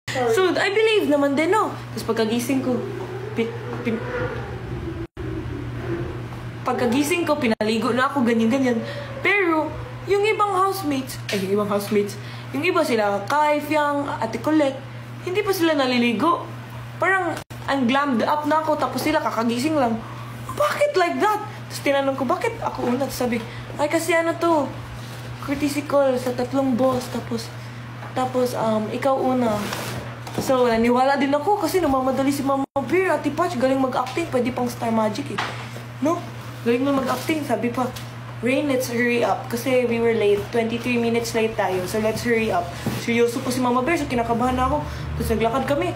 So, I believe naman din, no? Tapos pagkagising ko, pinaligo na ako, ganyan-ganyan. Pero, yung ibang housemates, yung iba sila, Kai, Fiang, Ate Colette, hindi pa sila naliligo. Parang, ang glammed up na ako, tapos sila kakagising lang. Bakit like that? Tapos tinanong ko, bakit ako una? Sabi, ay kasi ano to, courtesy call sa 3 boss, tapos ikaw una. So, naniwala din ako kasi namamadali si Mama Bear, Ate Patch, galing mag-acting, pwede pang Star Magic eh. No? Galing mo mag-acting, sabi pa, Rain, let's hurry up. Kasi we were late, 23 minutes late tayo, so let's hurry up. Seryoso po si Mama Bear, so kinakabahan na ako. Tapos naglakad kami.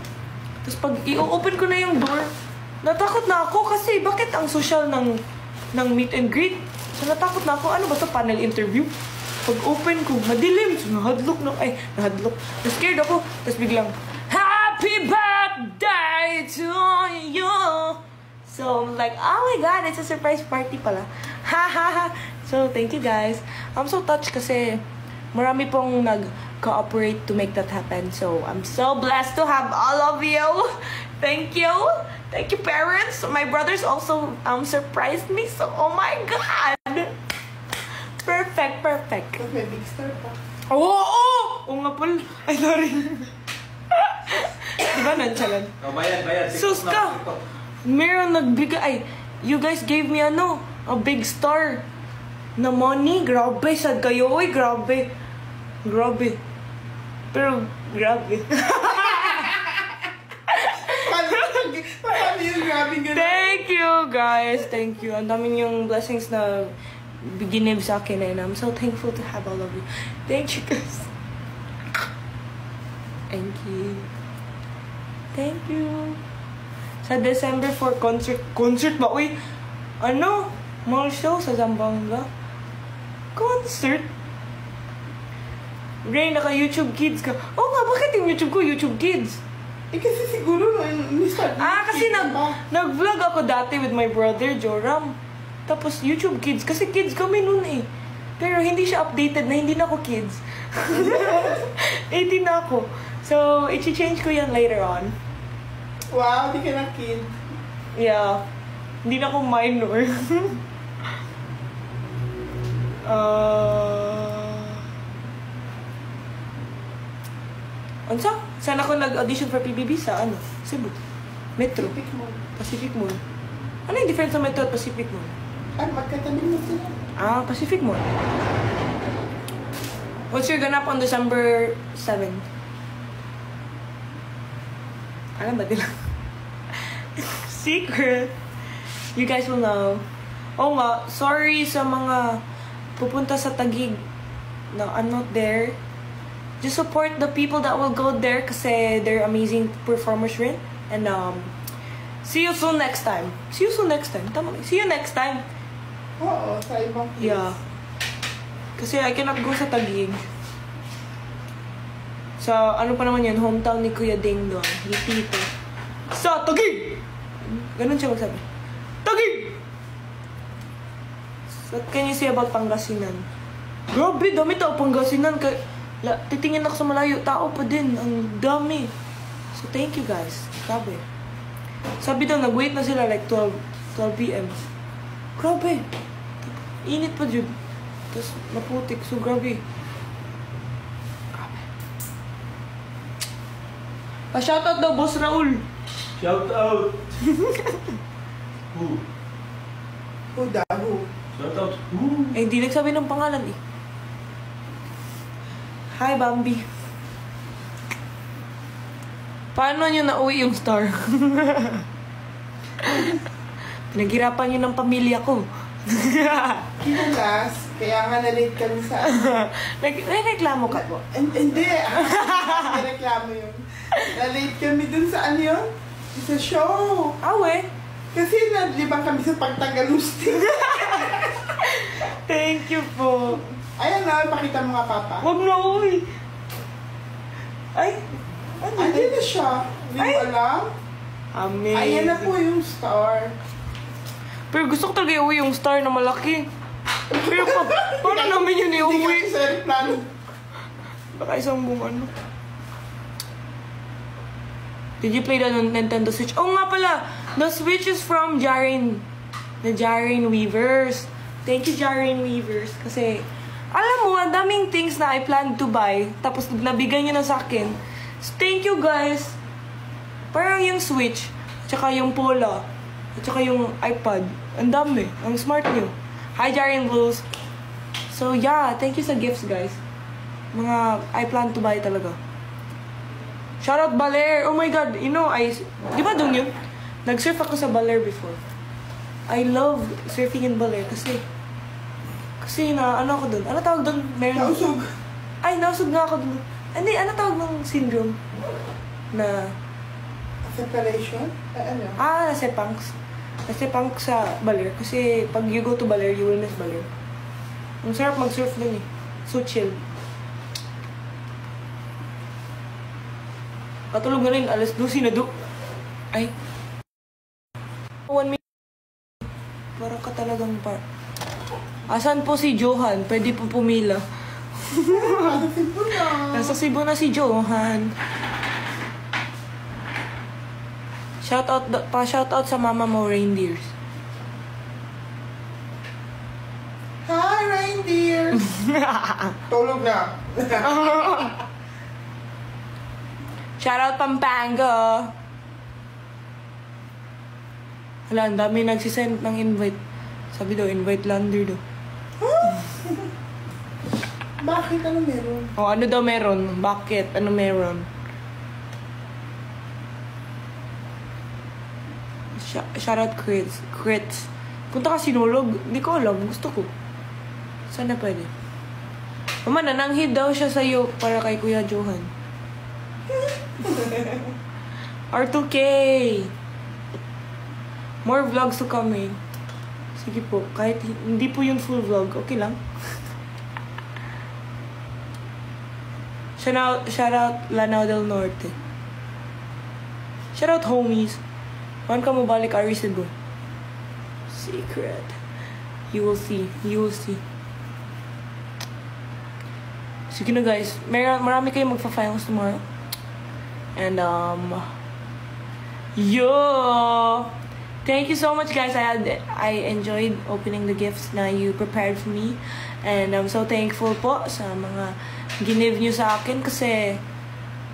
Tapos pag i-open ko na yung door, natakot na ako kasi bakit ang social ng meet and greet? So natakot na ako, ano ba to, panel interview? Pag open ko, madilim. So nahadlok. Na-scared ako. Tapos biglang, Happy birthday to you! So I'm like, oh my God, it's a surprise party pala. Ha ha ha! So thank you guys. I'm so touched kasi marami pong nag-cooperate to make that happen. So I'm so blessed to have all of you. Thank you. Thank you, parents. My brothers also surprised me. So, oh my God! Perfect. May big star pa. Oo nga pala. Ay, sorry. Diba, nonchalant? Bayad. Sus ka! Meron nagbigay. Ay, you guys gave me a big star na money. Grabe, sad kayo. Uy, grabe. Pero, grabe. Thank you, guys. Thank you. Ang daming yung blessings na ginib sa akin, and I'm so thankful to have all of you. Thank you, guys. Thank you. Sa December 4 concert ba? Uy, mall show sa Zamboanga. Concert? Ray, naka-YouTube Kids ka. Oo nga, bakit yung YouTube ko YouTube Kids? Kasi siguro ni-start. Kasi nag-vlog ako dati with my brother, Joram. Tapos YouTube Kids. Kasi kids kami noon eh. Pero hindi siya updated na hindi na ako kids. 18 na ako. So, i-change ko yan later on. Wow, di ka na kid. Yeah. Hindi na ako minor. Saan ako nag-audition for PBB sa Cebu? Metro. Pacific Mall. Ano yung difference sa Metro at Pacific Mall? Magkatabi mo sila. Pacific Mall. What's your ganap on December 7? Alam ba nila? Secret. You guys will know. Oo nga, sorry sa mga pupunta sa Taguig. No, I'm not there. Just support the people that will go there kasi they're amazing performers rin. And see you soon next time. Tama. See you next time. Oo, sa ibang place. Yeah. Kasi I cannot go sa Taguig. Sa ano pa naman yun, hometown ni Kuya Ding doon. Ni Tito. Sa Taguig! Ganun siya magsabi. Taguig! What can you say about Pangasinan? Grabe, dami tao Pangasinan. Titingin ako sa malayo, tao pa din. Ang dami. So, thank you guys. Grabe. Sabi daw, nag-wait na sila like 12 p.m. Grabe. Init pa dyan. Tapos, naputik. So, grabe. Pa-shoutout daw, Boss Raul. Shoutout. Who? Who daw? Shoutout. Who? Hindi nagsabi ng pangalan eh. Hi, Bambi. Paano nyo nauwi yung star? Pinaghirapan nyo ng pamilya ko. Kinalas, kaya nga na-late kami sa Nagreklamo ka po? Hindi. Reklamo yun. Na-late kami dun sa yun? Sa show. Awe. Kasi nalibang kami sa pagtagalusti. Thank you po. Ayan na, pakita mo nga, Papa. Huwag na, uy. Ay. Andiyan na siya. Hindi mo alam? Amazing. Ayan na po yung star. Pero gusto ko talaga iuwi yung star na malaki. Pero paano namin yun iuwi? Hindi kasi sa aeroplano. Baka isang buong ano. Did you play the Nintendo Switch? Oh nga pala! The Switch is from Jaren. The Jaren Weavers. Thank you, Jaren Weavers. Kasi, alam mo, ang daming things na I planned to buy. Tapos, nabigay niyo na sa akin. So, thank you, guys. Parang yung Switch, tsaka yung Pola, at tsaka yung iPad. Ang dami. Ang smart niyo. Hi, Jaren Blues. So, yeah. Thank you sa gifts, guys. Mga, I plan to buy talaga. Shoutout Baler! Oh my God! You know, di ba dun yun? Nag-surf ako sa Baler before. I love surfing in Baler kasi ano ako dun? Ano tawag dun? Nausog. Ay, nausog nga ako dun. Hindi, ano tawag ng syndrome? Na... Separation? Ano? Nasepangs. Nasepangs sa Baler. Kasi pag you go to Baler, you will miss Baler. Ang sarap mag-surf dun eh. So chill. Patulog na rin, alas 12 na do. Ay. 1 minute. Para ka talagang Asan po si Johan? Pwede po pumila. Nasa Cebu na si Johan. Shoutout sa mama mo, reindeers. Hi, reindeers! Tulog na. Shoutout Pampanga. Hala, ang dami nagsisend ng invite. Sabi daw, invite Lander daw. Bakit? Ano meron? O, ano daw meron? Bakit? Ano meron? Shoutout Crits. Punta ka Sinulog. Hindi ko alam. Gusto ko. Sana pwede. Mama, nananghid daw siya sa'yo para kay Kuya Johan. R2K! More vlogs to come eh. Sige po, kahit hindi po yung full vlog, okay lang. Shoutout Lanao del Norte. Shoutout homies. Wan ka mo balik Ari Cebu. Secret. You will see. You will see. Sige na guys. Marami kayong magpa-finals tomorrow. And thank you so much guys. I enjoyed opening the gifts na you prepared for me. And I'm so thankful po sa mga ginive nyo sa akin kasi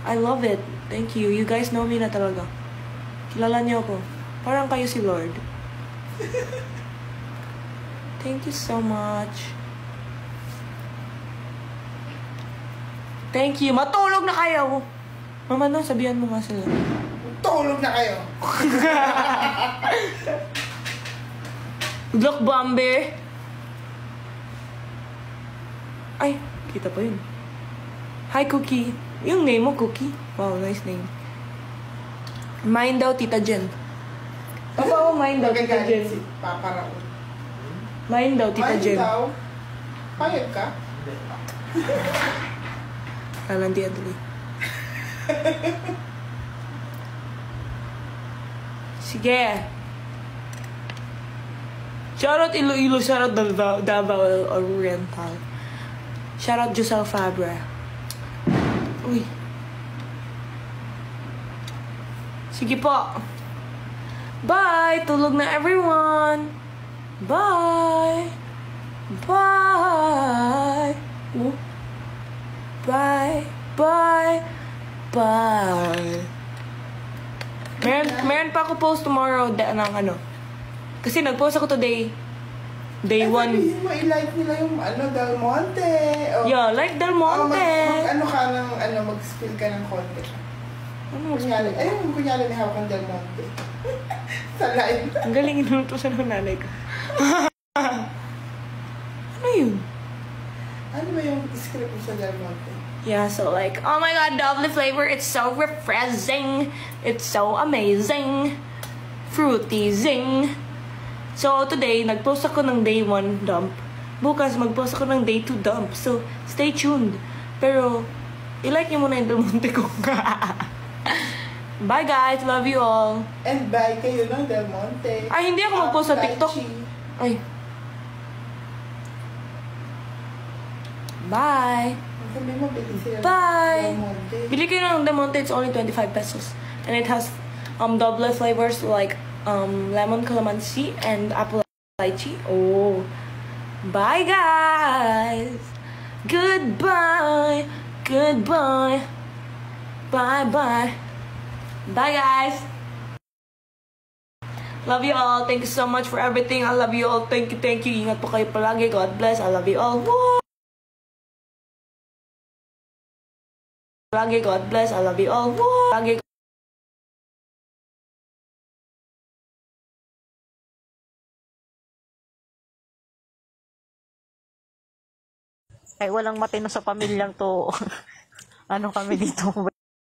I love it. Thank you. You guys know me na talaga. Kilala niyo ako. Parang kayo si Lord. Thank you so much. Thank you. Matulog na kayo. Mama, no, sabihan mo nga sila. Tulog na kayo. Good luck, Bambi. Ay, kita pa yun. Hi, Cookie. Yung name mo, Cookie. Wow, nice name. Mine daw, Tita Jen. Papa ko, mine daw, Tita Jen. Si Papa Raul. Mine daw, Tita Mine Jen. daw. Payag ka? Kalandi, Adli. Sige. Shoutout Iloilo, shoutout Davao Oriental. Shoutout Giselle Fabra. Uy. Sige po. Bye! Tulog na everyone! Bye! Bye! Oh. Bye! Bye! Bye! Meron pa ako post tomorrow ng ano. Kasi nag-post ako today. Day 1. Sabihin mo, i-like nila yung Del Monte. O, Yeah, like Del Monte. mag-ano ka ng, mag-spill ka ng konti. Ano Kunyari, ayun, kunyari may hawak ng Del Monte. Sa live. Ang galing inutusan ng nanay ko. Ano yun? Ano ba yung script mo sa Del Monte? Yeah, so like, oh my god, lovely flavor. It's so refreshing. It's so amazing. Fruity zing. So today, nag-post ako ng day 1 dump. Bukas, mag-post ako ng day 2 dump. So, stay tuned. Pero, i-like niyo muna yung Del Monte ko. Bye guys, love you all. And bye kayo ng Del Monte. Ay, hindi ako mag-post sa TikTok. Ay. Bye. Sabi mo, bili sila. Bye! Del Monte. Bili kayo ng Del Monte, it's only 25 pesos. And it has double flavors like lemon calamansi and apple lychee. Oh. Bye guys! Goodbye! Goodbye! Bye-bye! Bye guys! Love you all. Thank you so much for everything. I love you all. Thank you, thank you. Ingat po kayo palagi. God bless. I love you all. Woo! Lagi, God bless. I love you all. Woo! Lagi. Ay, walang matino sa pamilyang to. Ano kami dito,